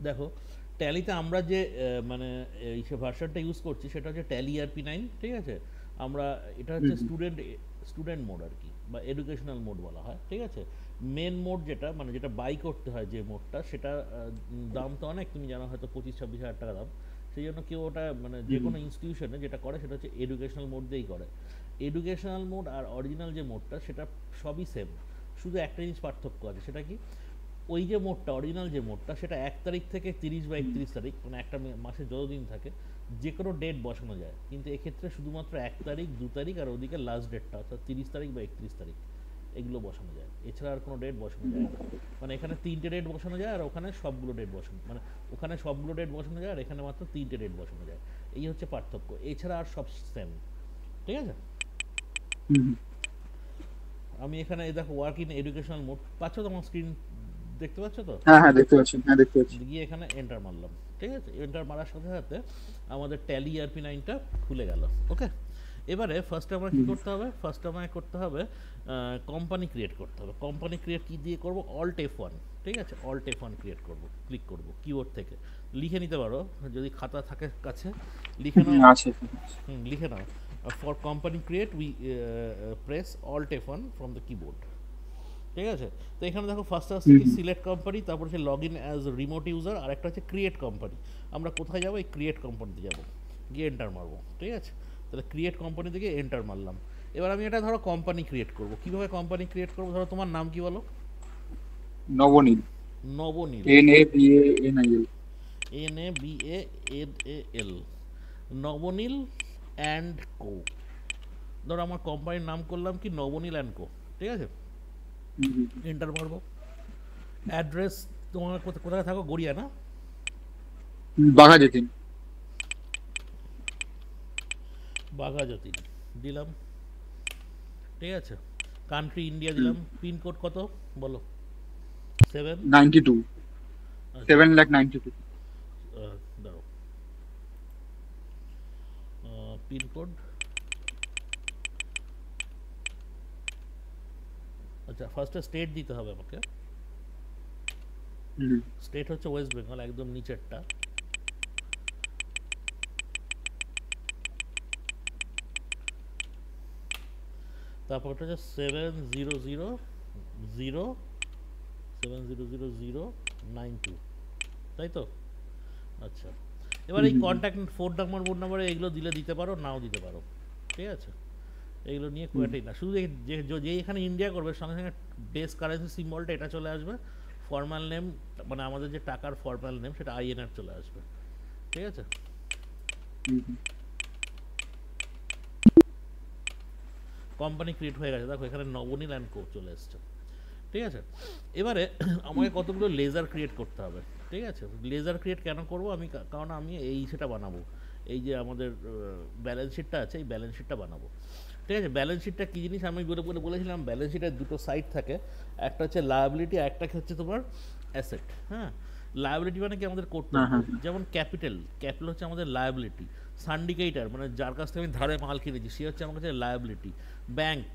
দেখো ট্যালিতে আমরা যে মানে এই সে ভার্সনটা ইউজ করছি সেটা হচ্ছে ট্যালি ERP9, ঠিক আছে। আমরা এটা হচ্ছে হুম হুম স্টুডেন্ট স্টুডেন্ট মোড আর কি, বা এডুকেশনাল মোড বলা হয়, ঠিক আছে। মেন মোড যেটা মানে যেটা বাই করতে হয় যে মোডটা, সেটা দাম তো অনেক, তুমি জানো হয়তো 25-26 হাজার টাকা দাম। সেই জন্য কেউ ওটা মানে যে হুম কোনো ইনস্টিটিউশনে যেটা করে সেটা হচ্ছে এডুকেশনাল মোড দিয়েই করে। এডুকেশনাল মোড আর অরিজিনাল যে মোডটা সেটা সবই সেম, শুধু একটা জিনিস পার্থক্য আছে, সেটা কি, ওই যে মোডটা অরিজিনাল যে মোডটা সেটা 1 তারিখ থেকে 30 বা 31 তারিখ, মানে একটা মাসে যতদিন থাকে যে কোনো ডেট বসানো যায়, কিন্তু এক্ষেত্রে শুধুমাত্র 1 তারিখ, 2 তারিখ আর ওদিকে লাস্ট ডেটটা অর্থাৎ 30 তারিখ বা 31 তারিখ এগুলো বসানো যায়, এছাড়া আর কোনো ডেট বসানো যায় না। মানে এখানে 3টে ডেট বসানো যায় আর ওখানে সবগুলো ডেট বসানো, মানে ওখানে সবগুলো ডেট বসানো যায় আর এখানে মাত্র 3টে ডেট বসানো যায়। এই হচ্ছে পার্থক্য, এছাড়া আর সব সেম, ঠিক আছে। হুম হুম। আমি এখানে এই দেখো ওয়ার্ক ইন এডুকেশনাল মোড পাচ্ছ তো, আমার স্ক্রিন দেখতে পাচ্ছ তো। হ্যাঁ হ্যাঁ দেখতে পাচ্ছি, হ্যাঁ দেখতে পাচ্ছি। গিয়ে এখানে এন্টার মারলাম, ঠিক আছে। এন্টার মারার সাথে সাথে আমাদের ট্যালি ERP9টা খুলে গেল। ওকে, এবারে ফার্স্টে আমার কী হুম করতে হবে, ফার্স্টে আমাকে করতে হবে কোম্পানি ক্রিয়েট করতে হবে। কোম্পানি ক্রিয়েট কী দিয়ে করব, Alt F1, ঠিক আছে। Alt F1 ক্রিয়েট করব, ক্লিক করব কিবোর্ড থেকে, লিখে নিতে পারো যদি খাতা থাকে কাছে, লিখে নাও। আছে। লিখে নাও, for company create we press Alt F1 from the keyboard, ঠিক আছে। তো এখানে দেখো ফার্স্ট আসছে হুম কি হুম। সিলেক্ট কোম্পানি, তারপর হচ্ছে log in as remote user, আর একটা হচ্ছে ক্রিয়েট কোম্পানি। আমরা কোথায় যাবো, এই ক্রিয়েট কোম্পানিতে যাবো, গিয়ে এন্টার মারবো, ঠিক আছে। তাহলে ক্রিয়েট কোম্পানি থেকে এন্টার মারলাম। এবার আমি এটা ধরো কোম্পানি ক্রিয়েট করব, কীভাবে কোম্পানি ক্রিয়েট করবো, ধরো তোমার নাম কি বলো। নবনীল। নবনীল, NABANIL। NABANAL, নবনীল অ্যান্ড কো। ধরো আমার কোম্পানির নাম করলাম কি নবনীল অ্যান্ড কো, ঠিক আছে। হুম হুম। এন্টার মারবো। অ্যাড্রেস তোমার কোথায় থাকো, গড়িয়া না। বাঘা যেতেন। বাঘাযতীন দিলাম, ঠিক আছে। কান্ট্রি ইন্ডিয়া হুম। দিলাম, পিনকোড কত বলো। 7, 92। আচ্ছা। 7,92,000। দাঁড়ো, পিনকোড, আচ্ছা ফার্স্টে স্টেট দিতে হবে আমাকে। হুম স্টেট হচ্ছে ওয়েস্ট বেঙ্গল, একদম নিচেরটা। তারপর হচ্ছে 7000070009 2, তাই তো। আচ্ছা, এবার হুম এই হুম হুম কন্ট্যাক্ট ফোন নাম্বার, মোড নাম্বারে এগুলো দিলে দিতে পারো, নাও দিতে পারো, ঠিক আছে। এগুলো নিয়ে হুম। কোয়াটাই না, শুধু যে এখানে ইন্ডিয়া করবে সঙ্গে সঙ্গে বেস কারেন্সি সিম্বলটা এটা চলে আসবে, ফর্মাল নেম মানে আমাদের যে টাকার ফর্মাল নেম সেটা INR চলে আসবে, ঠিক আছে। হুম হুম। কোম্পানি ক্রিয়েট হয়ে গেছে, দেখো এখানে নবনীল অ্যান্ড কো চলে এসছে, ঠিক আছে। এবারে আমাকে কতগুলো লেজার ক্রিয়েট করতে হবে, ঠিক আছে। লেজার ক্রিয়েট কেন করব আমি, কারণ আমি এই সেটা বানাবো, এই যে আমাদের ব্যালেন্স শিটটা আছে, এই ব্যালেন্স শিটটা বানাবো, ঠিক আছে। ব্যালেন্স শিটটা কী জিনিস আমি বলেছিলাম, ব্যালেন্স শিটের দুটো সাইড থাকে, একটা হচ্ছে লায়াবিলিটি, একটা হচ্ছে তোমার অ্যাসেট, হ্যাঁ। লায়াবিলিটি মানে কি, আমাদের হ্যাঁ কর্তব্য, হ্যাঁ যেমন ক্যাপিটাল, ক্যাপিটাল হচ্ছে আমাদের লায়াবিলিটি। সান্ডিকেটার মানে যার কাছ থেকে আমি ধারে মাল কিনেছি সে হচ্ছে আমার কাছে liability. Bank,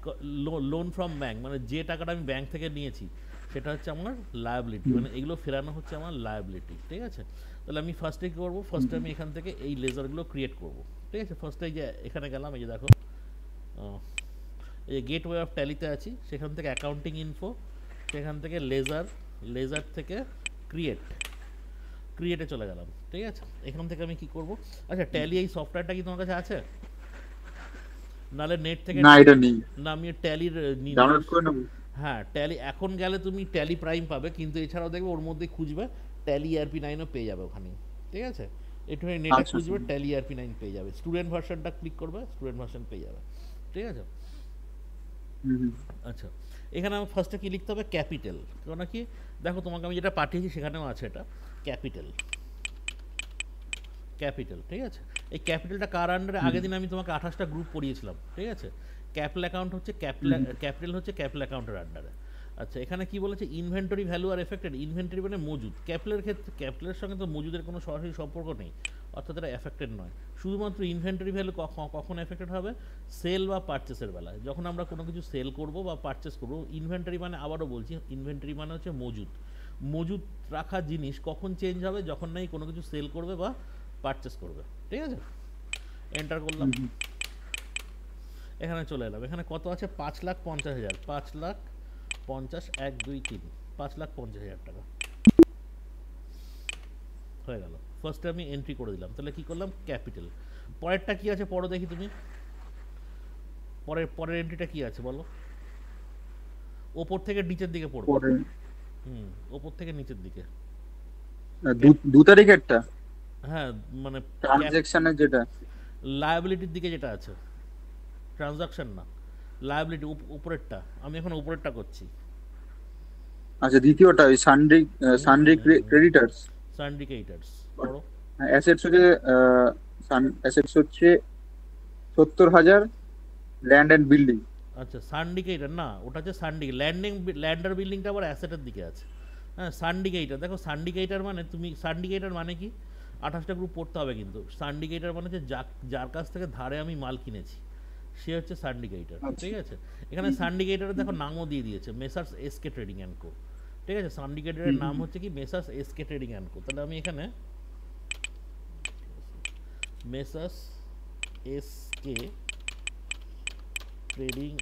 loan from bank মানে যে টাকাটা আমি ব্যাংক থেকে নিয়েছি সেটা হচ্ছে আমার লায়াবিলিটি, হুম মানে এগুলো ফেরানো হচ্ছে আমার লায়াবিলিটি, ঠিক আছে। তাহলে আমি ফার্স্টে কী করবো, হুম ফার্স্টে আমি এখান থেকে এই লেজারগুলো ক্রিয়েট করব, ঠিক আছে। ফার্স্টে এই যে এখানে গেলাম, এই যে দেখো এই যে গেটওয়ে অফ ট্যালিতে আছি, সেখান থেকে অ্যাকাউন্টিং ইনফো, সেখান থেকে লেজার, লেজার থেকে ক্রিয়েট, ক্রিয়েটে চলে গেলাম, ঠিক আছে। এখান থেকে আমি কি করব, আচ্ছা ট্যালি এই সফটওয়্যারটা কি তোমার কাছে আছে, নাহলে নেট থেকে না এটা নেই। নামিয়ে ট্যালির ডাউনলোড নিজস্ব। করে নেবো। হ্যাঁ ট্যালি এখন গেলে তুমি ট্যালি প্রাইম পাবে, কিন্তু এছাড়াও দেখবে ওর মধ্যে খুঁজবে ট্যালি ERP9ও পেয়ে যাবে ওখানে, ঠিক আছে। একটুখানি নেটে আচ্ছা আচ্ছা। খুঁজবে ট্যালি ERP9 পেয়ে যাবে, স্টুডেন্ট ভার্সনটা ক্লিক করবে, স্টুডেন্ট ভার্সন পেয়ে যাবে, ঠিক আছে। হুম হুম আচ্ছা, এখানে আমার ফার্স্টে কী লিখতে হবে, ক্যাপিটাল, কেন কি, দেখো তোমাকে আমি যেটা পাঠিয়েছি সেখানেও আছে এটা, ক্যাপিটাল, ক্যাপিটাল, ঠিক আছে। এই ক্যাপিটালটা কার আন্ডারে, হুম আগের দিন আমি তোমাকে 28টা গ্রুপ পড়িয়েছিলাম, ঠিক আছে। ক্যাপিটাল অ্যাকাউন্ট হচ্ছে হুম ক্যাপিটাল হচ্ছে ক্যাপিটাল অ্যাকাউন্টের আন্ডারে। আচ্ছা, এখানে কি বলেছে, ইনভেন্টরি ভ্যালু আর এফেক্টেড, ইনভেন্টরি মানে মজুদ, ক্যাপিটালের ক্ষেত্রে ক্যাপিটালের সঙ্গে তো মজুদের কোনো সরাসরি সম্পর্ক নেই, অর্থাৎ এটা এফেক্টেড নয়। শুধুমাত্র ইনভেন্টরি ভ্যালু কখন এফেক্টেড হবে, সেল বা পারচেসের বেলায়, যখন আমরা কোনো কিছু সেল করব বা পারচেস করব। ইনভেন্টরি মানে, আবারও বলছি, ইনভেন্টরি মানে হচ্ছে মজুদ, মজুত রাখা জিনিস কখন চেঞ্জ হবে, যখন নাই কোনো কিছু সেল করবে বা পারচেস করবে। ঠিক আছে, এন্টার করলাম, এখানে চলে এলাম। এখানে কত আছে, 5,50,000, 5,50,000, 1 2 3, 5,50,000 টাকা হয়ে গেল। ফার্স্টে আমি এন্ট্রি করে দিলাম, তাহলে কি করলাম, ক্যাপিটাল। পরেরটা কি আছে পড়ো দেখি তুমি, পরের এন্ট্রিটা কি আছে বলো, ওপর থেকে নিচের দিকে পড়বে। পরে ওপর থেকে নিচের দিকে। 2 তারিখেরটা হ্যাঁ, মানে ট্রানজ্যাকশনের যেটা। লায়াবিলিটির দিকে যেটা আছে, ট্রানজাকশন না, লায়াবিলিটি, উপরেরটা। আমি এখন উপরেরটা করছি। আচ্ছা, দ্বিতীয়টা ওই সানডে ক্রেডিটার্স। সান্ডিকেটার্স পড়ো। অ্যাসেটস হচ্ছে অ্যাসেটস হচ্ছে 70,000, ল্যান্ড অ্যান্ড বিল্ডিং। আচ্ছা, সান্ডিকেটার না, ওটা হচ্ছে ল্যান্ডার বিল্ডিংটা আবার অ্যাসেটের দিকে আছে। হ্যাঁ, সান্ডিকেটার, দেখো সান্ডিকেটার মানে তুমি, সান্ডিকেটার মানে কি, 28টা গ্রুপ পড়তে হবে কিন্তু। সান্ডিকেটার মানে হচ্ছে যার কাছ থেকে ধারে আমি মাল কিনেছি, সে হচ্ছে সান্ডিকেটার। ঠিক আছে, এখানে সান্ডিকেটারের দেখো নামও দিয়ে দিয়েছে, messrs SK trading and co. ঠিক আছে, সান্ডিকেটারের নাম হচ্ছে কি, messrs SK trading and co. তাহলে আমি এখানে messrs SK trading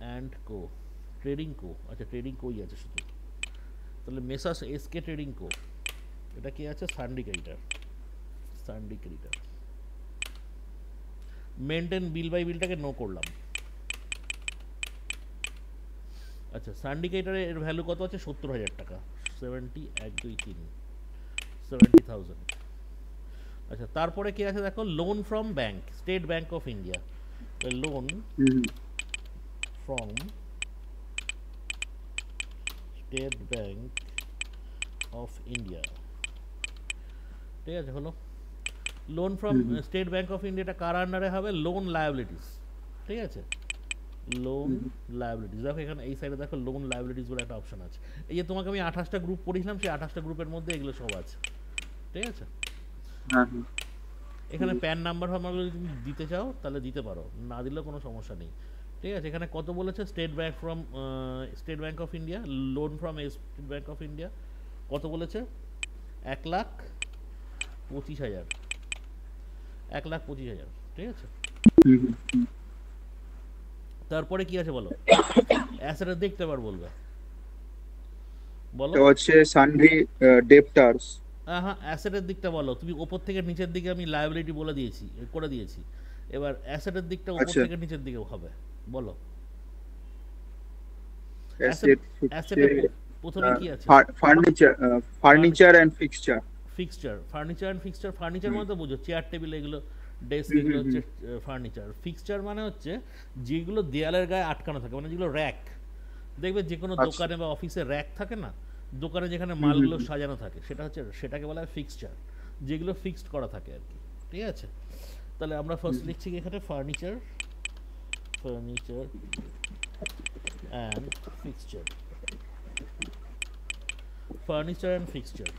and co, trading co, আচ্ছা ট্রেডিং কোই আছে শুধু, তাহলে মেসার্স এসকে ট্রেডিং কো, এটা কি আছে, সান্ডিকেটার। মেনটেন বিল বাই বিলটাকে নো করলাম। আচ্ছা, সান্ডিকেটারের এর ভ্যালু কত আছে, 70,000 টাকা, 70, 1 2 3, 70,000। আচ্ছা, তারপরে কি আছে দেখো, loan from bank, state bank of India, loan from state bank of India. ঠিক আছে, হলো loan from state bank of ইন্ডিয়াটা কার আন্ডারে হবে, লোন লায়াবিলিটিস। ঠিক আছে, লোন লায়াবিলিটিস, দেখো এখানে এই সাইডে দেখো লোন লায়াবিলিটিস বলে একটা অপশন আছে। এই যে তোমাকে আমি 28টা গ্রুপ পড়িয়েছিলাম, সেই 28টা গ্রুপের মধ্যে এগুলো সব আছে। ঠিক আছে, এখানে প্যান নাম্বার ফাম্বারগুলো যদি তুমি দিতে চাও তাহলে দিতে পারো, না দিলেও কোনো সমস্যা নেই। ঠিক আছে, এখানে কত বলেছে, state bank of India, loan from state bank of India কত বলেছে, 1,25,000, 1,25,000। ঠিক আছে, তারপরে কি আছে বলো, অ্যাসেটের দেখতে পার বলবে, বলো। তো হচ্ছে সানডে ডেপ্টার্স। হ্যাঁ, অ্যাসেটের দিকটা বলো তুমি, ওপর থেকে নিচের দিকে আমি লায়াবিলিটি বলে দিয়েছি, করে দিয়েছি। এবার অ্যাসেটের দিকটা ওপর থেকে নিচের দিকে হবে, বলো। অ্যাসেটের প্রথমে কি আছে, ফার্নিচার এন্ড ফিক্সচার। ফার্নিচার মানে তো বুঝো, চেয়ার টেবিল, এগুলো ডেস্ক, এগুলো হচ্ছে ফার্নিচার। ফিক্সচার মানে হচ্ছে যেগুলো দেয়ালের গায়ে আটকানো থাকে, মানে যেগুলো র্যাক, দেখবে যে কোনো দোকানে বা অফিসে র্যাক থাকে না, দোকানে যেখানে মালগুলো সাজানো থাকে, সেটাকে বলা হয় ফিক্সচার, যেগুলো ফিক্সড করা থাকে আর কি। ঠিক আছে, তাহলে আমরা ফার্স্ট লিখছি কি এখানে, ফার্নিচার অ্যান্ড ফিক্সচার।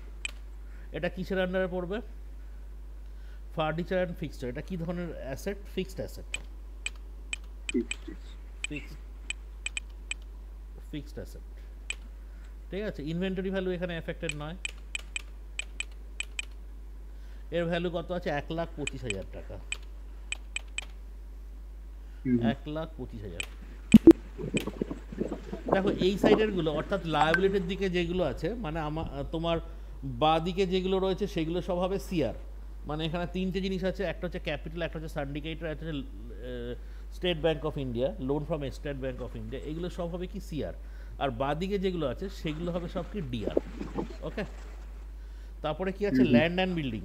এটা কিসের আন্ডারে পড়বে, ফার্নিচার অ্যান্ড ফিক্সচার। এটা কি ধরনের asset, fixed asset, fixed asset. ঠিক আছে, ইনভেন্টরি ভ্যালু এখানে এফেক্টেড নয়। এর ভ্যালু কত আছে, 1,25,000 টাকা, 1,25,000। দেখো এই সাইডের গুলো, অর্থাৎ লায়াবিলিটির দিকে যেগুলো আছে, মানে তোমার বাঁ দিকে যেগুলো রয়েছে সেগুলো সব হবে সিআর। মানে এখানে তিনটে জিনিস আছে, একটা হচ্ছে ক্যাপিটাল, একটা হচ্ছে সান্ডিকেটার, একটা হচ্ছে state bank of India, loan from state bank of India, এগুলো সব হবে কি সিআর। আর বাঁ দিকে যেগুলো আছে সেগুলো হবে সব কি ডিআর। ওকে, তারপরে কি আছে, land and building,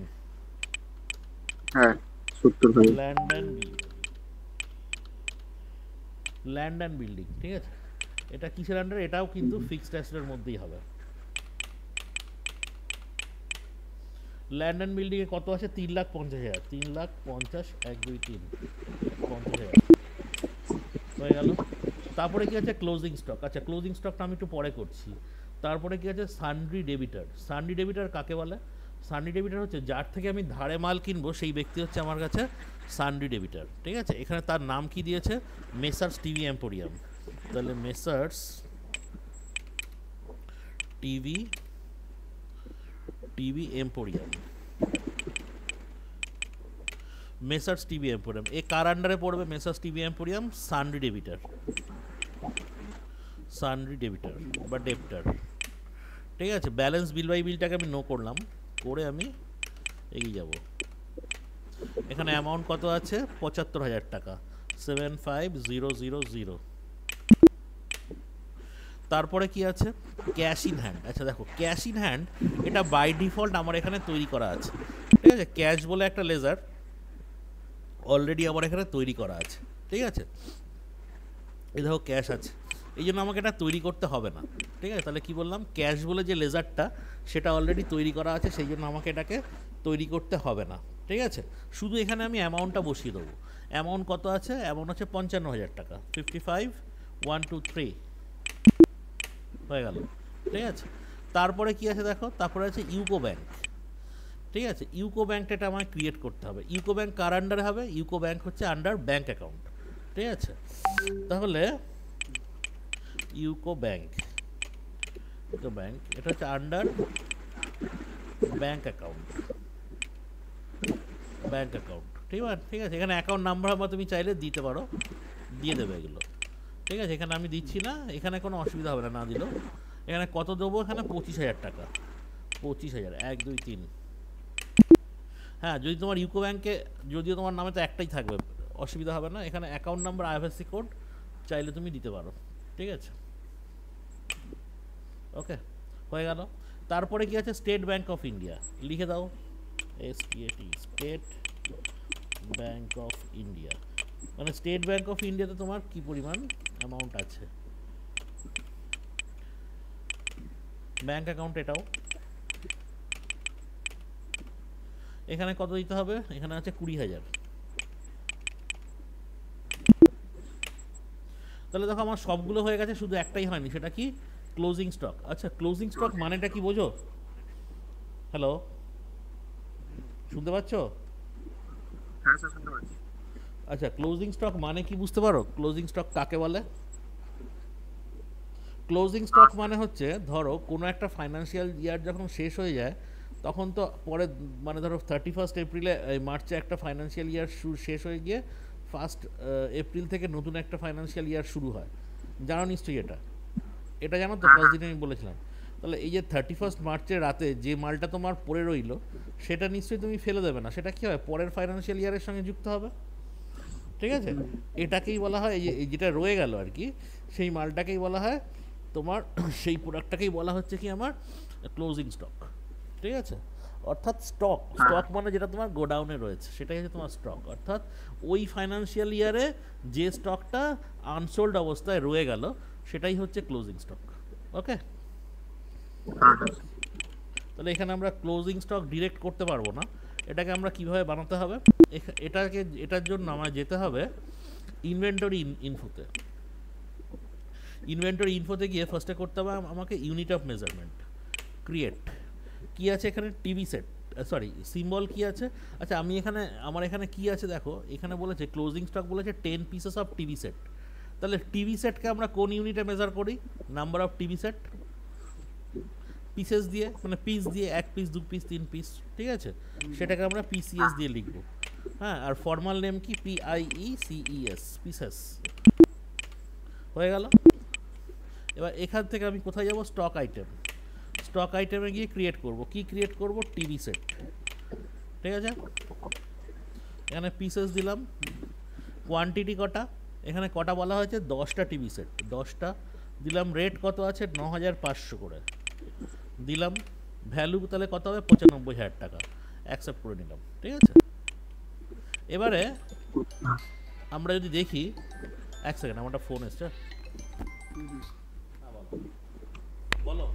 land and building. ঠিক আছে, এটা কিসের আন্ডারে, এটাও কিন্তু ফিক্সড অ্যাসেটের মধ্যেই হবে। ল্যান্ড অ্যান্ড বিল্ডিং এ কত আছে, 3,50,000, 3,50,000, 1 2 3, 50,000 হয়ে গেল। তারপরে কি আছে, ক্লোজিং স্টক। আচ্ছা, ক্লোজিং স্টকটা আমি একটু পরে করছি। তারপরে কি আছে, সান্ড্রি ডেবিটার কাকে বলে, সান্ড্রি ডেবিটার হচ্ছে যার থেকে আমি ধারে মাল কিনবো, সেই ব্যক্তি হচ্ছে আমার কাছে সান্ড্রি ডেবিটার। ঠিক আছে, এখানে তার নাম কি দিয়েছে, মেসার্স টিভি এম্পোরিয়াম। তাহলে messrs TV emporium, messrs TV emporium এ কার আন্ডারে পড়বে? Messrs TV emporium sundry debtor বা ডেপ্টার। ঠিক আছে, ব্যালেন্স বিল বাই বিলটাকে আমি নো করলাম, করে আমি এগিয়ে যাব। এখানে অ্যামাউন্ট কত আছে? ৭৫,০০০ টাকা, ৭৫,০০০। তারপরে কি আছে? Cash in hand. আচ্ছা দেখো, ক্যাশ ইন হ্যান্ড এটা বাই ডিফল্ট আমার এখানে তৈরি করা আছে। ঠিক আছে, ক্যাশ বলে একটা লেজার অলরেডি আমার এখানে তৈরি করা আছে। ঠিক আছে, এই দেখো ক্যাশ আছে, এই জন্য আমাকে এটা তৈরি করতে হবে না। ঠিক আছে, তাহলে কি বললাম? ক্যাশ বলে যে লেজারটা সেটা অলরেডি তৈরি করা আছে, সেই জন্য আমাকে এটাকে তৈরি করতে হবে না। ঠিক আছে, শুধু এখানে আমি অ্যামাউন্টটা বসিয়ে দেবো। অ্যামাউন্ট কত আছে? অ্যামাউন্ট হচ্ছে ৫৫,০০০ টাকা, 55,123 হয়ে গেল। ঠিক আছে, তারপরে কি আছে দেখো, তারপরে আছে ইউকো ব্যাংক। ঠিক আছে, ইউকো ব্যাংকটা এটা আমায় ক্রিয়েট করতে হবে। ইউকো ব্যাংক কার আন্ডারে হবে? ইউকো ব্যাংক হচ্ছে আন্ডার ব্যাংক অ্যাকাউন্ট। ঠিক আছে, তাহলে ইউকো ব্যাংক এটা হচ্ছে আন্ডার ব্যাংক অ্যাকাউন্ট। ঠিক আছে, এখানে অ্যাকাউন্ট নাম্বার আমরা তুমি চাইলে দিতে পারো, দিয়ে দেবে এগুলো। ঠিক আছে, এখানে আমি দিচ্ছি না, এখানে কোনো অসুবিধা হবে না, না দিলেও। এখানে কত দেবো? এখানে ২৫,০০০ টাকা, ২৫,০০০, ১ ২ ৩। হ্যাঁ, যদি তোমার ইউকো ব্যাংকে, যদিও তোমার নামে তো একটাই থাকবে, অসুবিধা হবে না। এখানে অ্যাকাউন্ট নাম্বার, আইএফএসসি কোড চাইলে তুমি দিতে পারো। ঠিক আছে, ওকে, হয়ে গেল। তারপরে কি আছে? স্টেট ব্যাংক অফ ইন্ডিয়া, লিখে দাও STAT, state bank of India. মানে স্টেট ব্যাংক অফ ইন্ডিয়াতে তোমার কি পরিমাণ অ্যামাউন্ট আছে, ব্যাংক অ্যাকাউন্ট এটাও। এখানে কত দিতে হবে? এখানে আছে ২০,০০০। তাহলে দেখো আমার সবগুলো হয়ে গেছে, শুধু একটাই হয়নি, সেটা কি? Closing stock. আচ্ছা, ক্লোজিং স্টক মানেটা কি বোঝো? হ্যালো, শুনতে পাচ্ছ? হ্যাঁ স্যার, শুনতে পাচ্ছি। আচ্ছা, ক্লোজিং স্টক মানে কি বুঝতে পারো? ক্লোজিং স্টক কাকে বলে? ক্লোজিং স্টক মানে হচ্ছে, ধরো কোনো একটা ফাইন্যান্সিয়াল ইয়ার যখন শেষ হয়ে যায়, তখন তো পরে, মানে ধরো 31 এপ্রিলে, মার্চে একটা ফাইন্যান্সিয়াল ইয়ার শেষ হয়ে গিয়ে 1 এপ্রিল থেকে নতুন একটা ফাইন্যান্সিয়াল ইয়ার শুরু হয়। জানো নিশ্চয়ই এটা, এটা জানো তো? ফার্স্ট দিনে আমি বলেছিলাম। তাহলে এই যে 31 মার্চের রাতে যে মালটা তোমার পড়ে রইলো, সেটা নিশ্চয়ই তুমি ফেলে দেবে না, সেটা কি হয়? পরের ফাইন্যান্সিয়াল ইয়ারের সঙ্গে যুক্ত হবে। ঠিক আছে, এটাকেই বলা হয়, এই যেটা রয়ে গেল আর কি, সেই মালটাকেই বলা হয় তোমার, সেই প্রোডাক্টটাকেই বলা হচ্ছে কি আমার ক্লোজিং স্টক। ঠিক আছে, অর্থাৎ স্টক মানে যেটা তোমার গোডাউনে রয়েছে, সেটাই হচ্ছে তোমার স্টক। অর্থাৎ ওই ফাইন্যান্সিয়াল ইয়ারে যে স্টকটা আনসোল্ড অবস্থায় রয়ে গেল, সেটাই হচ্ছে ক্লোজিং স্টক। ওকে, তাহলে এখানে আমরা ক্লোজিং স্টক ডিরেক্ট করতে পারবো না। এটাকে আমরা কিভাবে বানাতে হবে? এটার জন্য আমার যেতে হবে ইনভেন্টরি ইনফোতে। ইনভেন্টরি ইনফোতে গিয়ে ফার্স্টে করতে হবে আমাকে ইউনিট অফ মেজারমেন্ট ক্রিয়েট। কি আছে এখানে? টিভি সেট, সরি সিম্বল কি আছে? আচ্ছা, আমার এখানে কি আছে দেখো, এখানে বলেছে ক্লোজিং স্টক বলেছে 10 পিসেস অফ টিভি সেট। তাহলে টিভি সেটকে আমরা কোন ইউনিটে মেজার করি? Number of TV set pieces দিয়ে, মানে পিস দিয়ে, 1 পিস 2 পিস 3 পিস। ঠিক আছে, সেটাকে আমরা PCS দিয়ে লিখবো। হ্যাঁ, আর ফর্মাল নেম কি? PIECES, pieces. হয়ে গেল। এবার এখান থেকে আমি কোথায় যাব? Stock item. স্টক আইটেমে গিয়ে ক্রিয়েট করব। কি ক্রিয়েট করব? TV set. ঠিক আছে, এখানে পিসেস দিলাম। কোয়ান্টিটি কটা? এখানে কটা বলা হয়েছে? 10টা টিভি সেট, 10টা দিলাম। রেট কত আছে? 9,500 করে দিলাম। ভ্যালু তাহলে কত হবে? 95,000 টাকা। অ্যাকসেপ্ট করে নিলাম। ঠিক আছে, এবারে আমরা যদি দেখি, এক সেকেন্ড, আমার একটা ফোন এসছে। বলো,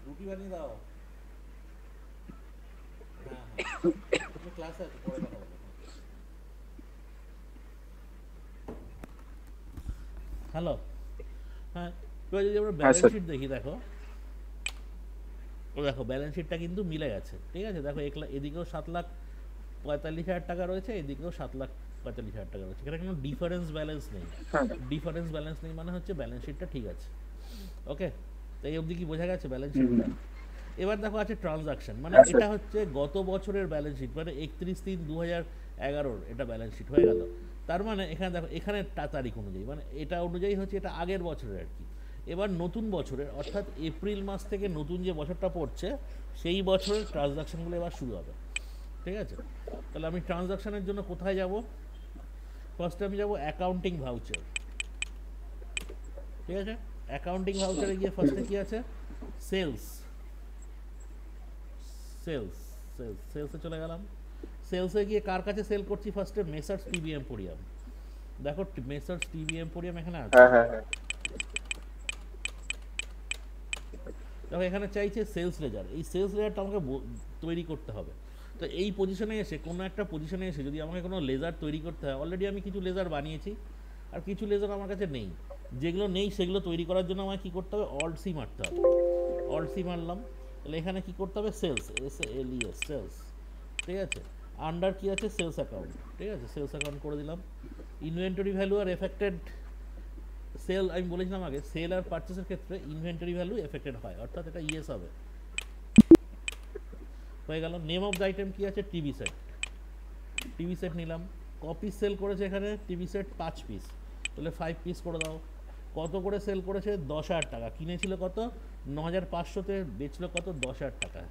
রুটি বানিয়ে দাও। হ্যাঁ হ্যাঁ, তুমি ক্লাসে আছো, পরে কথা বলো। হ্যালো, হ্যাঁ, এবার যদি আমরা ব্যালেন্স শিট দেখি, দেখো ব্যালেন্স শিটটা কিন্তু মিলে গেছে। ঠিক আছে, দেখো এদিকেও 7,00,000 45,000 টাকা রয়েছে, এদিকেও 7,45,000 টাকা রয়েছে, এখানে কোনো ডিফারেন্স ব্যালেন্স নেই। হ্যাঁ ডিফারেন্স ব্যালেন্স নেই মানে হচ্ছে ব্যালেন্স শিটটা ঠিক আছে। ওকে, তো এই অবধি কি বোঝা গেছে ব্যালেন্স হুম, শিটটা? এবার দেখো আছে ট্রানজাকশন, মানে আচ্ছা এটা হচ্ছে গত বছরের ব্যালেন্স শিট, মানে 31/3/2011 এটা ব্যালেন্স শিট হয়ে গেল। তার মানে এখানে দেখো, এখানে তারিখ অনুযায়ী, মানে এটা অনুযায়ী হচ্ছে এটা আগের বছরের আর কি। এবার নতুন বছরের অর্থাৎ এপ্রিল মাস থেকে নতুন যে বছরটা পড়ছে সেই বছরের ট্রানজাকশনগুলো এবার শুরু হবে। ঠিক আছে, তাহলে আমি ট্রানজাকশনের জন্য কোথায় যাব? ফার্স্টে আমি যাব অ্যাকাউন্টিং ভাউচার। ঠিক আছে, অ্যাকাউন্টিং ভাউচারে গিয়ে ফার্স্টে কি আছে? সেলস। সেলস সেলস সেলসে চলে গেলাম। সেলসে গিয়ে কার কাছে সেল করছি? ফার্স্টে মেসার্স টিভি এম্পোরিয়াম। দেখো মেসার্স টিভি এম্পোরিয়াম এখানে আছে। হ্যাঁ হ্যাঁ হ্যাঁ দেখো এখানে চাইছে সেলস লেজার, এই সেলস লেজারটা আমাকে তৈরি করতে হবে। তো এই পজিশনে এসে, কোনো একটা পজিশনে এসে যদি আমাকে কোনো লেজার তৈরি করতে হয়, অলরেডি আমি কিছু লেজার বানিয়েছি আর কিছু লেজার আমার কাছে নেই। যেগুলো নেই সেগুলো তৈরি করার জন্য আমাকে কী করতে হবে? অল্ট সি মারতে হবে। অল্ট সি মারলাম, তাহলে এখানে কী করতে হবে? Sales, SALES, sales. ঠিক আছে, আন্ডার কি আছে? Sales account. ঠিক আছে, সেলস অ্যাকাউন্ট করে দিলাম। ইনভেন্টরি ভ্যালু আর এফেক্টেড সেল, আমি বলেছিলাম আগে সেল আর পারচেসের ক্ষেত্রে ইনভেন্টরি ভ্যালু এফেক্টেড হয়, অর্থাৎ এটা ইয়েস হবে। হয়ে গেল। নেম অফ দ্য আইটেম কি আছে? TV set. টিভি সেট নিলাম। কপি সেল করেছে এখানে টিভি সেট 5 পিস, তাহলে 5 পিস করে দাও। কত করে সেল করেছে? 10,000 টাকা। কিনেছিল কত? 9,500-তে, বেচল কত? 10,000 টাকা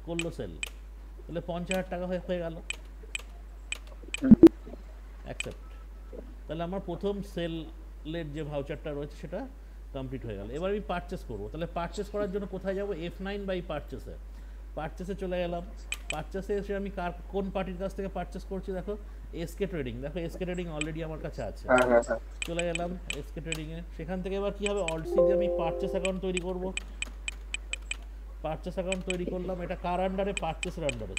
করলো সেল, তাহলে 50,000 টাকা হয়ে গেল। অ্যাকসেপ্ট। তাহলে আমার প্রথম সেলের যে ভাউচারটা রয়েছে সেটা কমপ্লিট হয়ে গেল। এবার আমি পারচেস করবো, তাহলে পারচেস করার জন্য কোথায় যাব? F9 by পারচেসে। পারচেসে চলে গেলাম। পারচেসে এসে আমি কোন পার্টির কাছ থেকে পারচেস করছি? দেখো SK ট্রেডিং। দেখো SK ট্রেডিং অলরেডি আমার কাছে আছে। হ্যাঁ হ্যাঁ হ্যাঁ চলে গেলাম SK ট্রেডিংয়ে। সেখান থেকে এবার কী হবে? অল্ট সি দিয়ে আমি পারচেস অ্যাকাউন্ট তৈরি করব। পারচেস অ্যাকাউন্ট তৈরি করলাম। এটা কার আন্ডারে? পারচেসের আন্ডারে।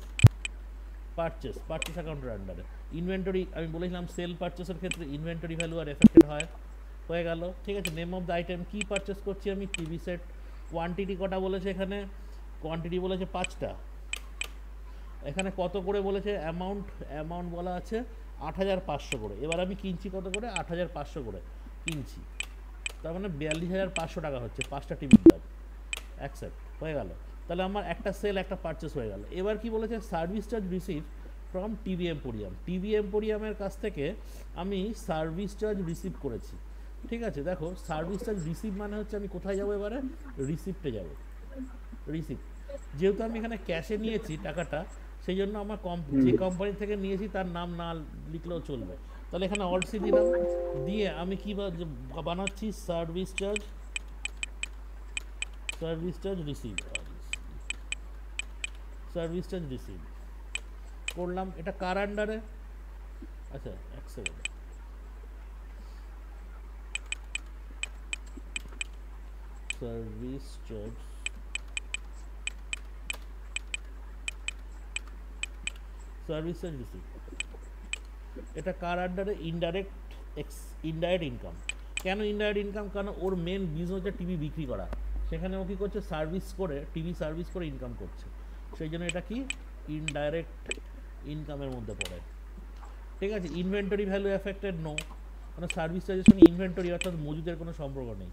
পারচেস অ্যাকাউন্টের আন্ডারে। ইনভেন্টরি, আমি বলেছিলাম সেল পারচেসের ক্ষেত্রে ইনভেন্টরি ভ্যালু আর এফেক্টেড হয়। হয়ে গেল। ঠিক আছে, নেম অফ দ্য আইটেম কি পারচেস করছি আমি? TV set. কোয়ান্টিটি কটা বলেছে এখানে? কোয়ান্টিটি বলেছে 5টা। এখানে কত করে বলেছে? অ্যামাউন্ট বলা আছে 8,500 করে। এবার আমি কিনছি কত করে? 8,500 করে কিনছি, তার মানে 42,500 টাকা হচ্ছে 5টা টিভির দাম। অ্যাকসেপ্ট। হয়ে গেল। তাহলে আমার একটা সেল একটা পারচেস হয়ে গেল। এবার কি বলেছে? Service charge receive from TV emporium. TV এম্পোরিয়ামের কাছ থেকে আমি সার্ভিস চার্জ রিসিভ করেছি। ঠিক আছে, দেখো সার্ভিস চার্জ রিসিভ মানে হচ্ছে আমি কোথায় যাবো এবারে? রিসিপ্টে যাব। রিসিপ্ট, যেহেতু আমি এখানে ক্যাশে নিয়েছি টাকাটা, সেই জন্য আমার যে কোম্পানি থেকে নিয়েছি তার নাম না লিখলেও চলবে। তাহলে এখানে অল্ট সি দিলাম, দিয়ে আমি কি বানাচ্ছি? Service charge receive. Service charge receive করলাম। এটা কার আন্ডারে? আচ্ছা এক সেকেন্ড, সার্ভিস চার্জ রিসিভ। এটা কার আন্ডারে? Indirect income. কেন ইনডাইরেক্ট ইনকাম? কারণ ওর মেন বিজনেস হচ্ছে টিভি বিক্রি করা, সেখানে ও কী করছে? টিভি সার্ভিস করে ইনকাম করছে, সেই জন্য এটা কি ইনডাইরেক্ট ইনকামের মধ্যে পড়ে। ঠিক আছে, ইনভেন্টরি ভ্যালু এফেক্টেড নো, মানে সার্ভিস চার্জের সঙ্গে ইনভেন্টরি অর্থাৎ মজুদের কোনো সম্পর্ক নেই।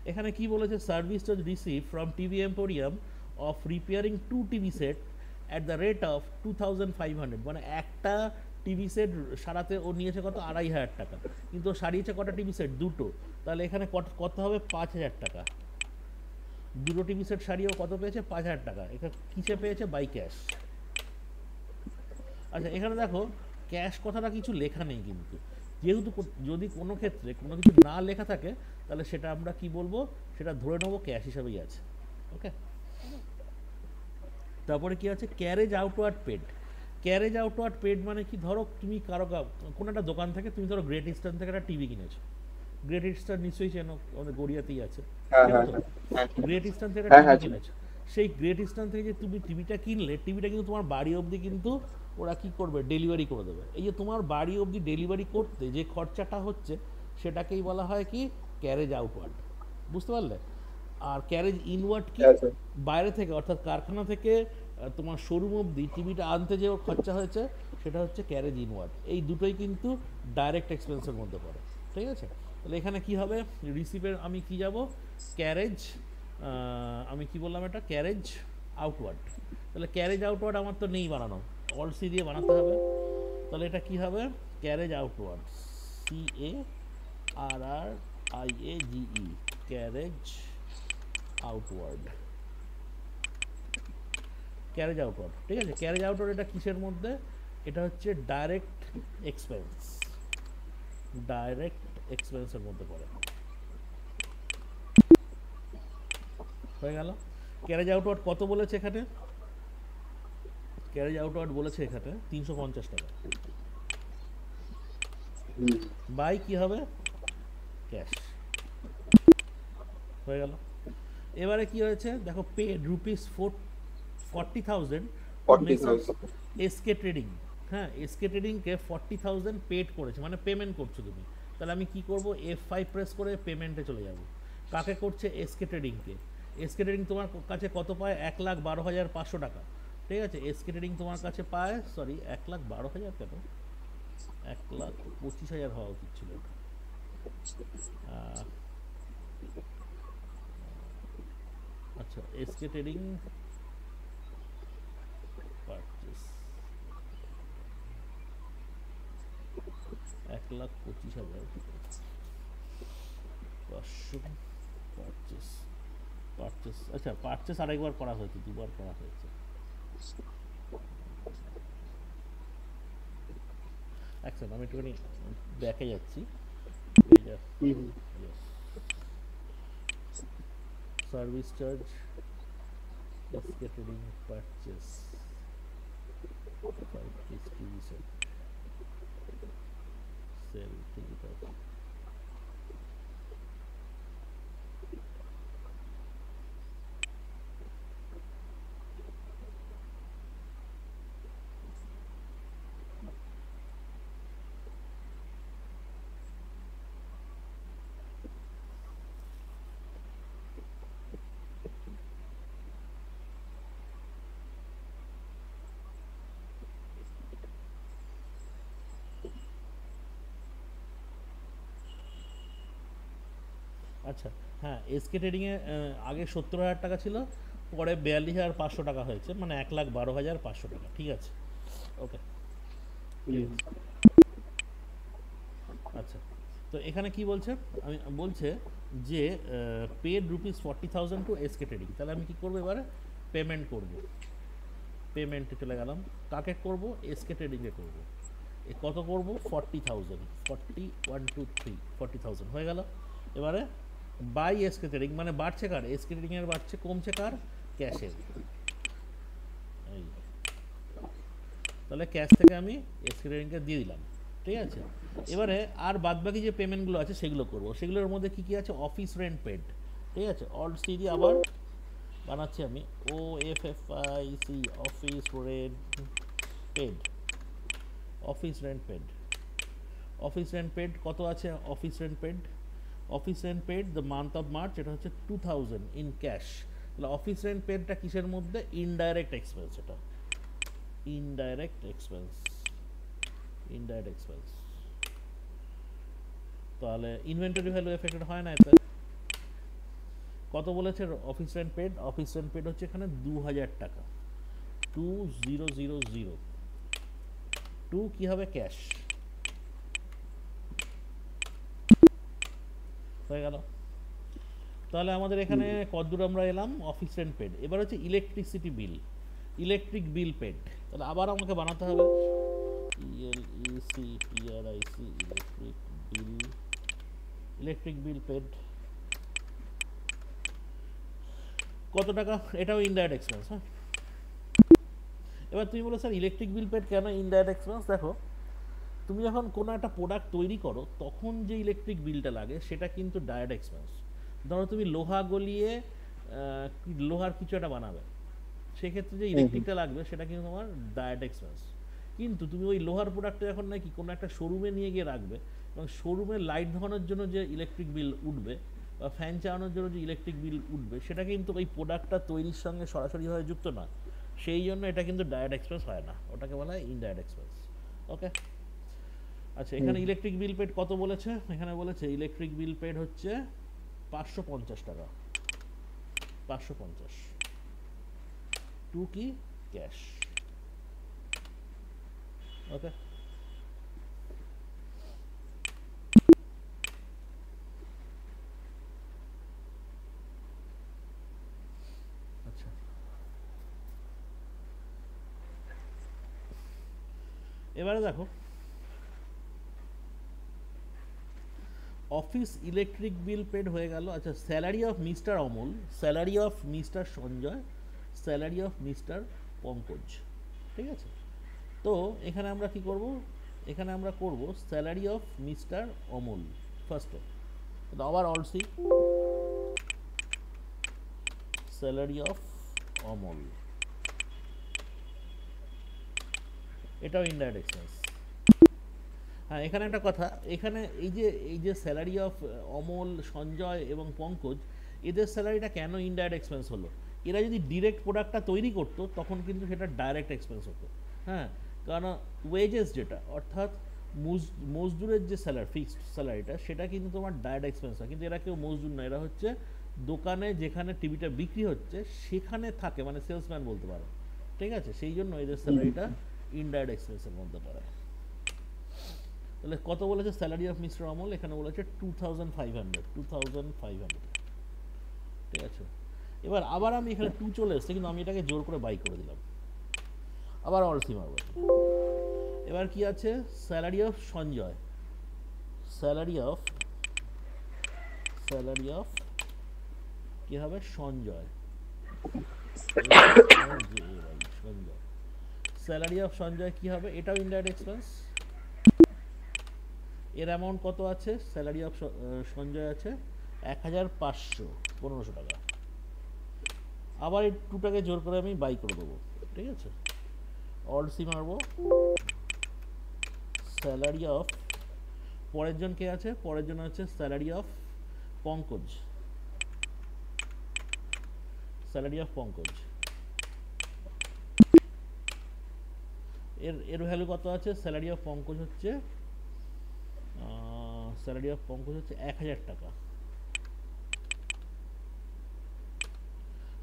এখানে কি বলেছে? Service charge receive from TV emporium of repairing 2 TV set at the rate of 2,500, মানে একটা টিভি সেট সারাতে ও নিয়েছে কত? 2,500 টাকা, কিন্তু ও সারিয়েছে কটা টিভি সেট? 2টো। তাহলে এখানে কত হবে? 5,000 টাকা। 2টো টিভি সেট সারিয়েও কত পেয়েছে? 5,000 টাকা। এখানে কিসে পেয়েছে? By cash. আচ্ছা এখানে দেখো ক্যাশ কথাটা কিছু লেখা নেই, কিন্তু যেহেতু যদি কোনো ক্ষেত্রে কোনো কিছু না লেখা থাকে তাহলে সেটা আমরা কি বলবো? সেটা ধরে নেবো ক্যাশ হিসাবেই আছে। ওকে, তারপরে কি আছে? Carriage outward paid. Carriage outward paid মানে কি? ধরো তুমি কোনো একটা দোকান থেকে তুমি ধরো গ্রেট ইস্টার্ন থেকে একটা টিভি কিনেছো। গ্রেট ইস্টার্ন নিশ্চয়ই চেনো, আমাদের গড়িয়াতেই আছে। হ্যাঁ চেনো হ্যাঁ তো? হ্যাঁ গ্রেট ইস্টার্ন থেকে হ্যাঁ একটা হ্যাঁ টিভি কিনেছো। সেই গ্রেট ইস্টার্ন থেকে যে তুমি টিভিটা কিনলে, টিভিটা কিন্তু তোমার বাড়ি অবধি কিন্তু ওরা কী করবে? ডেলিভারি করে দেবে। এই যে তোমার বাড়ি অবধি ডেলিভারি করতে যে খরচাটা হচ্ছে সেটাকেই বলা হয় কি? Carriage outward. বুঝতে পারলে? আর ক্যারেজ ইনওয়ার্ড কি? আচ্ছা বাইরে থেকে, অর্থাৎ কারখানা থেকে তোমার শোরুম অবধি টিভিটা আনতে যে ওর খরচা হয়েছে সেটা হচ্ছে ক্যারেজ ইনওয়ার্ড। এই দুটোই কিন্তু ডাইরেক্ট এক্সপেন্সের মধ্যে পড়ে, ঠিক আছে? তাহলে এখানে কি হবে, রিসিভের আমি কি যাব, ক্যারেজ, আমি কি বললাম এটা, ক্যারেজ আউটওয়ার্ড। তাহলে ক্যারেজ আউটওয়ার্ড আমার তো নেই বানানো, অল সি দিয়ে বানাতে হবে। তাহলে এটা কি হবে, carriage outward, CARRIAGE, carriage outward, carriage outward, ঠিক আছে? ক্যারেজ আউটওয়ার্ড এটা কিসের মধ্যে, এটা হচ্ছে ডাইরেক্ট এক্সপেন্স, ডাইরেক্ট এক্সপেন্সের মধ্যে পড়ে। হয়ে গেল। ক্যারেজ আউটওয়ার্ড কত বলেছে এখানে, ক্যারেজ আউটওয়ার্ড বলেছে এখানে 350 টাকা, বাই কি হবে, ক্যাশ। হয়ে গেল। এবারে কি হয়েছে দেখো, পেড রুপিস 40,000 এসকে ট্রেডিং। হ্যাঁ, এসকে ট্রেডিংকে 40,000 পেড করেছে, মানে পেমেন্ট করছো তুমি। তাহলে আমি কি করব, F5 প্রেস করে পেমেন্টে চলে যাব। কাকে করছে, এসকে ট্রেডিংকে। এসকে ট্রেডিং তোমার কাছে কত পায়, 1,12,500 টাকা, ঠিক আছে? এসকে ট্রেডিং তোমার কাছে পায়, সরি 1,12,000 কেন, 1,25,000 হওয়া উচিত ছিল এটা। আচ্ছা, SK trading purchase 1,25,000, 500 purchase, purchase, আচ্ছা পারচেস আরেকবার করা হয়েছে, দুবার করা হয়েছে। একদম, আমি একটুখানি দেখে যাচ্ছি। Service charge, SK trading purchase 5 piece TV set, sale ticket. আচ্ছা, হ্যাঁ, এসকে ট্রেডিংয়ে আগে 70,000 টাকা ছিল, পরে 42,500 টাকা হয়েছে, মানে 1,12,500 টাকা, ঠিক আছে? ওকে, আচ্ছা। তো এখানে কি বলছে, আমি বলছে যে paid rupees 40,000 to SK trading. তাহলে আমি কি করবো, এবারে পেমেন্ট করব, পেমেন্টে চলে গেলাম। কাকে করব, এসকে ট্রেডিংয়ে করব। কত করব, 40,000, 40,000 হয়ে গেল। এবারে বাই এসকে ট্রেডিং, মানে বাড়ছে কার, এসকে ট্রেডিংয়ের বাড়ছে, কমছে কার, ক্যাশের। এই তাহলে ক্যাশ থেকে আমি এসকে ট্রেডিংকে দিয়ে দিলাম, ঠিক আছে? এবারে আর বাদবাকি যে পেমেন্টগুলো আছে সেগুলো করব। সেগুলোর মধ্যে কী কী আছে, অফিস রেন্ট পেড, ঠিক আছে? অল সি দিয়ে আবার বানাচ্ছি আমি, OFFIC, office rent paid, office rent paid, office rent paid কত আছে, office rent paid, office rent paid the month of March, এটা হচ্ছে 2,000 ইন ক্যাশ। তাহলে অফিস রেন্ট পেডটা কিসের মধ্যে, ইনডাইরেক্ট এক্সপেন্স, এটা ইনডাইরেক্ট এক্সপেন্স, ইনডাইরেক্ট এক্সপেন্স। তাহলে ইনভেন্টরি ভ্যালু এফেক্টেড হয় না এতে। কত বলেছে office rent paid, office rent paid হচ্ছে এখানে 2,000 টাকা, 2,000, 2 কি হবে, ক্যাশ। হয়ে গেল। তাহলে আমাদের এখানে কতদূর আমরা এলাম, অফিস রেন্ট পেড। এবার হচ্ছে electricity bill, electric bill paid. তাহলে আবার আমাকে বানাতে হবে ELECTRIC, electric bill, electric bill paid কত টাকা, এটাও ইনডাইরেক্ট এক্সপেন্স। হ্যাঁ, এবার তুমি বলো স্যার ইলেকট্রিক বিল পেড কেন ইনডাইরেক্ট এক্সপেন্স? দেখো, তুমি যখন কোনো একটা প্রোডাক্ট তৈরি করো তখন যে ইলেকট্রিক বিলটা লাগে সেটা কিন্তু ডাইরেক্ট এক্সপেন্স। ধরো তুমি লোহা গলিয়ে লোহার কিছু একটা বানাবে, সেক্ষেত্রে যে ইলেকট্রিকটা লাগবে সেটা কিন্তু তোমার ডাইরেক্ট এক্সপেন্স। কিন্তু তুমি ওই লোহার প্রোডাক্টটা যখন নাকি কোনো একটা শোরুমে নিয়ে গিয়ে রাখবে, এবং শোরুমে লাইট ধরানোর জন্য যে ইলেকট্রিক বিল উঠবে বা ফ্যান চালানোর জন্য যে ইলেকট্রিক বিল উঠবে, সেটা কিন্তু ওই প্রোডাক্টটা তৈরির সঙ্গে সরাসরিভাবে যুক্ত না, সেই জন্য এটা কিন্তু ডাইরেক্ট এক্সপেন্স হয় না, ওটাকে বলা হয় ইনডাইরেক্ট এক্সপেন্স। ওকে, আচ্ছা এখানে ইলেকট্রিক বিল পেড কত বলেছে, এখানে বলেছে ইলেকট্রিক বিল পেড হচ্ছে 550 টাকা, 550 টু কি ক্যাশ। ওকে, আচ্ছা এবারে দেখো অফিস ইলেকট্রিক বিল পেড হয়ে গেল। আচ্ছা salary of mister Amal, salary of mister Sanjay, salary of mister Pankaj, ঠিক আছে। তো এখানে আমরা কি করব, এখানে আমরা করব স্যালারি অফ মিস্টার অমল ফার্স্টে, আবার অলসি স্যালারি অফ অমল, এটাও ইনডাইরেক্ট এক্সপেন্স। হ্যাঁ এখানে একটা কথা, এখানে এই যে স্যালারি অফ অমল, সঞ্জয় এবং পঙ্কজ, এদের স্যালারিটা কেন ইনডাইরেক্ট এক্সপেন্স হলো, এরা যদি ডিরেক্ট প্রোডাক্টটা তৈরি করতো তখন কিন্তু সেটা ডাইরেক্ট এক্সপেন্স হতো। হ্যাঁ, কারণ ওয়েজেস যেটা অর্থাৎ মজদুরের যে স্যালারি, ফিক্সড স্যালারিটা, সেটা কিন্তু তোমার ডাইরেক্ট এক্সপেন্স হয়। কিন্তু এরা কেউ মজদুর না, এরা হচ্ছে দোকানে যেখানে টিভিটা বিক্রি হচ্ছে সেখানে থাকে, মানে সেলসম্যান বলতে পারো, ঠিক আছে। সেই জন্য এদের স্যালারিটা ইনডাইরেক্ট এক্সপেন্সের মধ্যে পড়ে। তাহলে কত বলেছে স্যালারি অফ মিস্টার অমল, এখানে বলেছে 2500, 2500, ঠিক আছে। এবার আবার আমি এখানে 2 চলে এসছে, কিন্তু আমি এটাকে জোর করে বাই করে দিলাম, আবার অলসি মারব। এবার কি আছে salary of Sanjay, salary of কি হবে সঞ্জয়, সঞ্জয়, স্যালারি অফ সঞ্জয় কি হবে, এটাও ইনডাইরেক্ট এক্সপেন্স। এর অ্যামাউন্ট কত আছে, স্যালারি অফ সঞ্জয় আছে 1500, 1500 টাকা। আবার এই 2টাকে জোর করে আমি বাই করে দেবো, ঠিক আছে। অলসি মারবো স্যালারি অফ, পরের জন কে আছে, পরের জন আছে salary of Pankaj, salary of Pankaj, এর ভ্যালু কত আছে, স্যালারি অফ পঙ্কজ হচ্ছে 1000 টাকা।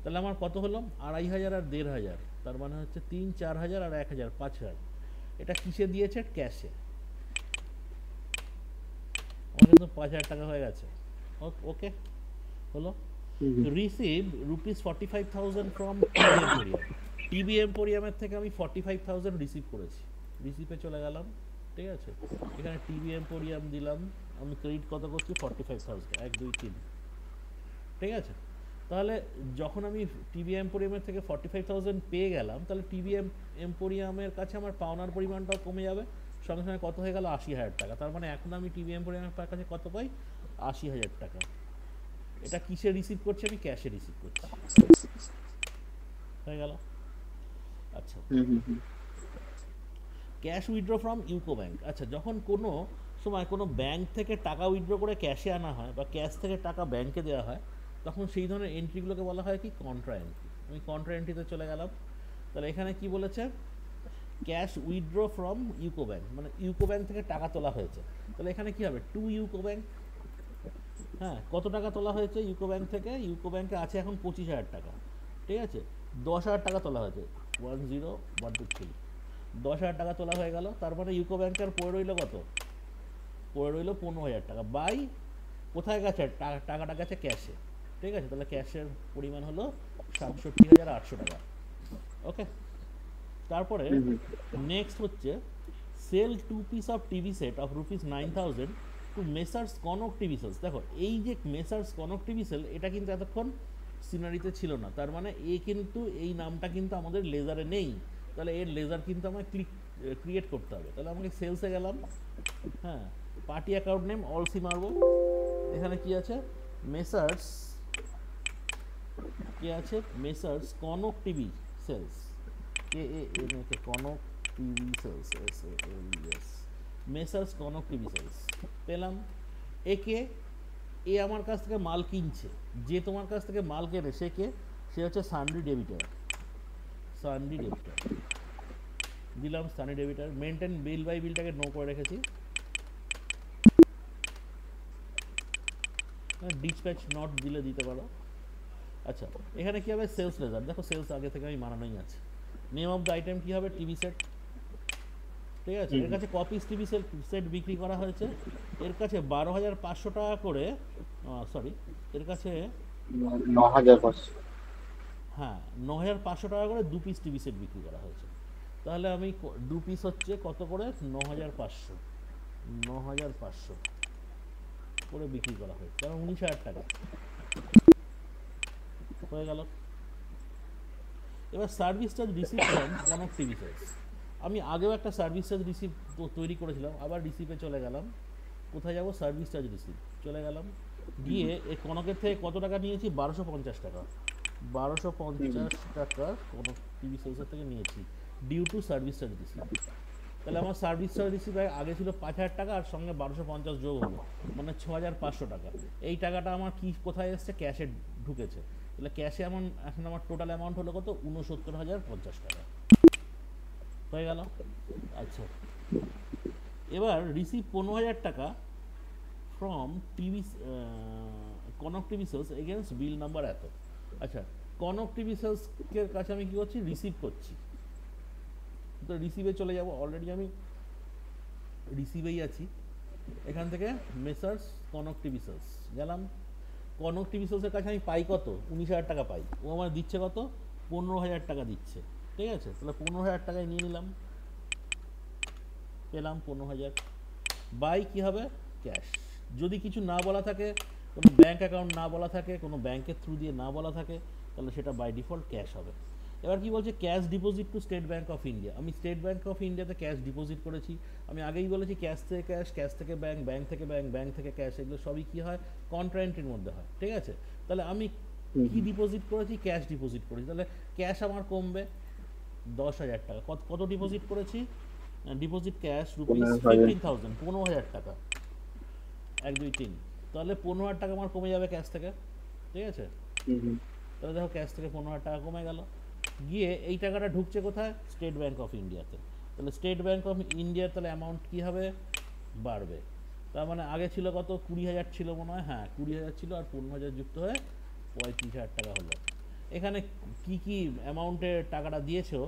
তাহলে আমার কত হলো, 2500 আর 1500, তার মানে হচ্ছে 3-4000 আর 1000, 5000। এটা কিসে দিয়েছে, ক্যাশে। আমাদের তো 5000 টাকা হয়ে গেছে। ওকে হলো। Receive ₹45,000 from TV emporium, TV এম্পোরিয়ামের থেকে আমি 45,000 রিসিভ করেছি, রিসিভে চলে গেলাম, ঠিক আছে। এখানে টিভি এম্পোরিয়াম দিলাম, আমি ক্রেডিট কত করছি 45,000, 1 2 3, ঠিক আছে। তাহলে যখন আমি টিভি এম্পোরিয়ামের থেকে 45,000 পেয়ে গেলাম, তাহলে টিভি এম্পোরিয়ামের কাছে আমার পাওনার পরিমাণটাও কমে যাবে, সঙ্গে সঙ্গে কত হয়ে গেল 80,000 টাকা। তার মানে এখন আমি টিভি এম্পোরিয়ামের কাছে কত পাই, 80,000 টাকা। এটা কিসে রিসিভ করছি, আমি ক্যাশে রিসিভ করছি, হয়ে গেল। আচ্ছা cash withdraw from UCO bank. আচ্ছা যখন কোনো সময় কোনো ব্যাংক থেকে টাকা উইথড্র করে ক্যাশে আনা হয় বা ক্যাশ থেকে টাকা ব্যাংকে দেওয়া হয়, তখন সেই ধরনের এন্ট্রিগুলোকে বলা হয় কি, কন্ট্রা এন্ট্রি। আমি কন্ট্রা এন্ট্রিতে চলে গেলাম। তাহলে এখানে কি বলেছে, cash withdraw from UCO bank, মানে ইউকো ব্যাংক থেকে টাকা তোলা হয়েছে। তাহলে এখানে কি হবে, টু ইউকো ব্যাংক। হ্যাঁ, কত টাকা তোলা হয়েছে ইউকো ব্যাংক থেকে, ইউকো ব্যাংকে আছে এখন 25,000 টাকা, ঠিক আছে। 10,000 টাকা তোলা হয়েছে, 1 0 1 2 3, 10,000 টাকা তোলা হয়ে গেল। তার মানে ইউকো ব্যাংকের পড়ে রইল কত, পড়ে রইল 15,000 টাকা। বাই কোথায় গেছে, টাকাটা গেছে ক্যাশে, ঠিক আছে। তাহলে ক্যাশের পরিমাণ হলো 67,800 টাকা। ওকে, তারপরে নেক্সট হচ্ছে sale 2 piece of TV set of ₹9,000 to messrs Kanak TV sales. দেখো এই যে মেসার্স কনক টিভি সেল, এটা কিন্তু এতক্ষণ সিনারিতে ছিল না, তার মানে কিন্তু এই নামটা কিন্তু আমাদের লেজারে নেই। তাহলে এর লেজার কিন্তু আমাকে ক্রিয়েট করতে হবে। তাহলে আমাকে সেলসে গেলাম, হ্যাঁ, পার্টি অ্যাকাউন্ট নেম অলসি মারবো। এখানে কি আছে, মেসার্স কি আছে, messrs Kanak TV sales, Kanak TV sales, messrs Kanak TV sales পেলাম। এ আমার কাছ থেকে মাল কিনছে, যে তোমার কাছ থেকে মাল কেনে সে কে, সে হচ্ছে সান্ড্রি ডেবিটর। সানডি ডেবিটার দিলাম, sundry debtor. Maintain bill by বিলটাকে নো করে রেখেছি, ডিসপ্যাচ নট দিলে দিতে পারো। আচ্ছা, এখানে কী হবে, সেলস রেজাল্ট। দেখো সেলস আগে থেকে আমি মানানোই আছে। নেম অফ দ্য আইটেম কী হবে, টিভি সেট। ঠিক আছে, এর কাছে কপিস টিভি সেট বিক্রি করা হয়েছে, এর কাছে 12,500 টাকা করে, সরি এর কাছে 9,500। হ্যাঁ 9,500 টাকা করে 2 পিস টিভি সেট বিক্রি করা হয়েছে। তাহলে আমি 2 পিস হচ্ছে কত করে, 9,500 করে বিক্রি করা হয়েছে, কারণ 19,000 টাকা হয়ে গেল। এবার service charge receive from Kanak TV sets. আমি আগেও একটা সার্ভিস চার্জ রিসিভ তৈরি করেছিলাম, আবার রিসিভে চলে গেলাম। কোথায় যাব, সার্ভিস চার্জ রিসিভ চলে গেলাম, গিয়ে এই কনকের থেকে কত টাকা নিয়েছি, 1250 টাকা। 1250 টাকা কনক টিভি সেলসের থেকে নিয়েছি, due to service charge receive. তাহলে আমার সার্ভিস চার্জ রিসিভ আগে ছিল 5,000 টাকা, আর সঙ্গে 1250 যোগ হলো, মানে 6,500 টাকা। এই টাকাটা আমার কি কোথায় এসছে, ক্যাশে ঢুকেছে। তাহলে ক্যাশে এখন আমার টোটাল অ্যামাউন্ট হলো কত, 69,050 টাকা হয়ে গেল। আচ্ছা, এবার রিসিভ 15,000 টাকা from TV Kanak TV sales against bill number এত। আচ্ছা, কনক টিভি সেলসের কাছে আমি কী করছি, রিসিভ করছি। তো রিসিভে চলে যাব, অলরেডি আমি রিসিভেই আছি। এখান থেকে মেসার্স কনক টিভি সেলস গেলাম, কনক টিভি সেলসের কাছে আমি পাই কত, 19,000 টাকা পাই। ও আমার দিচ্ছে কত, 15,000 টাকা দিচ্ছে। ঠিক আছে, তাহলে 15,000 টাকায় নিয়ে নিলাম, পেলাম 15,000। বাই কী হবে, ক্যাশ। যদি কিছু না বলা থাকে, কোনো ব্যাঙ্ক অ্যাকাউন্ট না বলা থাকে, কোনো ব্যাংকের থ্রু দিয়ে না বলা থাকে, তাহলে সেটা বাই ডিফল্ট ক্যাশ হবে। এবার কি বলছে, cash deposit two state bank of India. আমি স্টেট ব্যাঙ্ক অফ ইন্ডিয়াতে ক্যাশ ডিপোজিট করেছি। আমি আগেই বলেছি, ক্যাশ থেকে ক্যাশ, ক্যাশ থেকে ব্যাঙ্ক, ব্যাঙ্ক থেকে ব্যাঙ্ক, ব্যাঙ্ক থেকে ক্যাশ, এগুলো সবই কী হয়, কন্ট্রা এন্ট্রির মধ্যে হয়। ঠিক আছে, তাহলে আমি কি ডিপোজিট করেছি, ক্যাশ ডিপোজিট করেছি। তাহলে ক্যাশ আমার কমবে 10,000 টাকা। কত ডিপোজিট করেছি, ডিপোজিট ক্যাশ রুপিস 15,000, 15,000 টাকা, 1 2 3। তাহলে 15,000 টাকা আমার কমে যাবে ক্যাশ থেকে। ঠিক আছে, তাহলে দেখো ক্যাশ থেকে 15,000 টাকা কমে গেল। গিয়ে এই টাকাটা ঢুকছে কোথায়, স্টেট ব্যাঙ্ক অফ ইন্ডিয়াতে। তাহলে স্টেট ব্যাঙ্ক অফ ইন্ডিয়ার তাহলে অ্যামাউন্ট কী হবে, বাড়বে। তার মানে আগে ছিল কত, 20,000 ছিল মনে হয়, হ্যাঁ 20,000 ছিল, আর 15,000 যুক্ত হয়ে 35,000 টাকা হলো। এখানে কি কি অ্যামাউন্টে টাকাটা দিয়েছো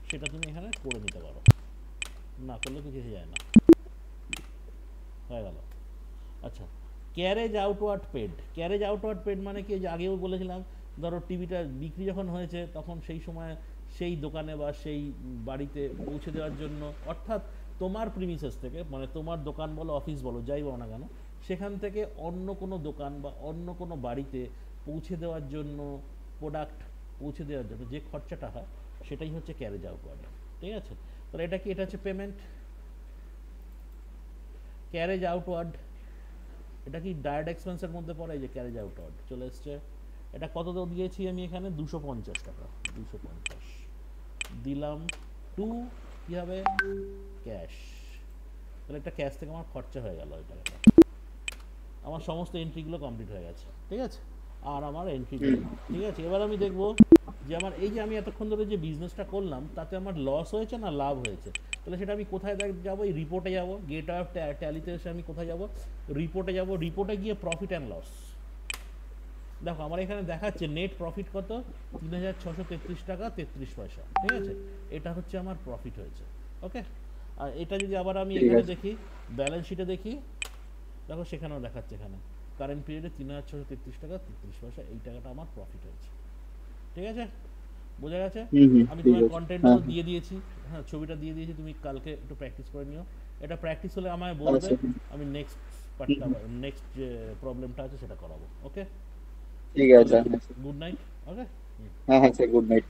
সেটা তুমি এখানে করে নিতে পারো, না করলে কিছু যায় না, হয়ে গেল। আচ্ছা, carriage outward paid. Carriage outward paid মানে কি, যে আগেও বলেছিলাম, ধরো টিভিটা বিক্রি যখন হয়েছে তখন সেই সময় সেই দোকানে বা সেই বাড়িতে পৌঁছে দেওয়ার জন্য, অর্থাৎ তোমার প্রিমিসেস থেকে, মানে তোমার দোকান বলো, অফিস বলো, যাই বলো না কেন, সেখান থেকে অন্য কোনো দোকান বা অন্য কোনো বাড়িতে পৌঁছে দেওয়ার জন্য, প্রোডাক্ট পৌঁছে দেওয়ার জন্য যে খরচাটা হয়, সেটাই হচ্ছে ক্যারেজ আউটওয়ার্ড। ঠিক আছে, তাহলে এটা কি, এটা হচ্ছে পেমেন্ট। ক্যারেজ আউটওয়ার্ড এটা কি ডায়ারেক্ট এক্সপেন্সের মধ্যে পড়ে, এই যে ক্যারেজ আউটওয়ার্ড চলে এসছে। এটা কত দিয়েছি আমি এখানে, 250 টাকা, 250 দিলাম টু কী হবে, ক্যাশ। তাহলে একটা ক্যাশ থেকে আমার খরচা হয়ে গেল, ওই টাকাটা। আমার সমস্ত এন্ট্রিগুলো কমপ্লিট হয়ে গেছে। ঠিক আছে, আর আমার এন্ট্রি নেই। ঠিক আছে, এবার আমি দেখব যে আমার এই যে আমি এতক্ষণ ধরে যে বিজনেসটা করলাম, তাতে আমার লস হয়েছে না লাভ হয়েছে। তাহলে সেটা আমি কোথায় যাবো, এই রিপোর্টে যাব, গেট অফ ট্যালিতে এসে আমি কোথায় যাব, রিপোর্টে যাব। রিপোর্টে গিয়ে প্রফিট অ্যান্ড লস, দেখো আমার এখানে দেখাচ্ছে নেট প্রফিট কত, 3,633 টাকা 33 পয়সা। ঠিক আছে, এটা হচ্ছে আমার প্রফিট হয়েছে। ওকে, আর এটা যদি আবার আমি এখানে দেখি, ব্যালেন্স শিটে দেখি, দেখো সেখানেও দেখাচ্ছে, এখানে কারেন্ট পিরিয়ডে 3,633 টাকা 33 পয়সা, এই টাকাটা আমার প্রফিট হয়েছে। ঠিক আছে, বোঝা গেছে। আমি তোমার কন্টেন্টটা তো দিয়ে দিয়েছি, হ্যাঁ ছবিটা দিয়ে দিয়েছি, তুমি কালকে একটু প্র্যাকটিস করে নিও। এটা প্র্যাকটিস হলে আমায় বলবে, আমি নেক্সট পার্টটা, নেক্সট যে প্রবলেমটা আছে সেটা করাবো। ওকে, ঠিক আছে, গুড নাইট। ওকে, হ্যাঁ হ্যাঁ, গুড নাইট।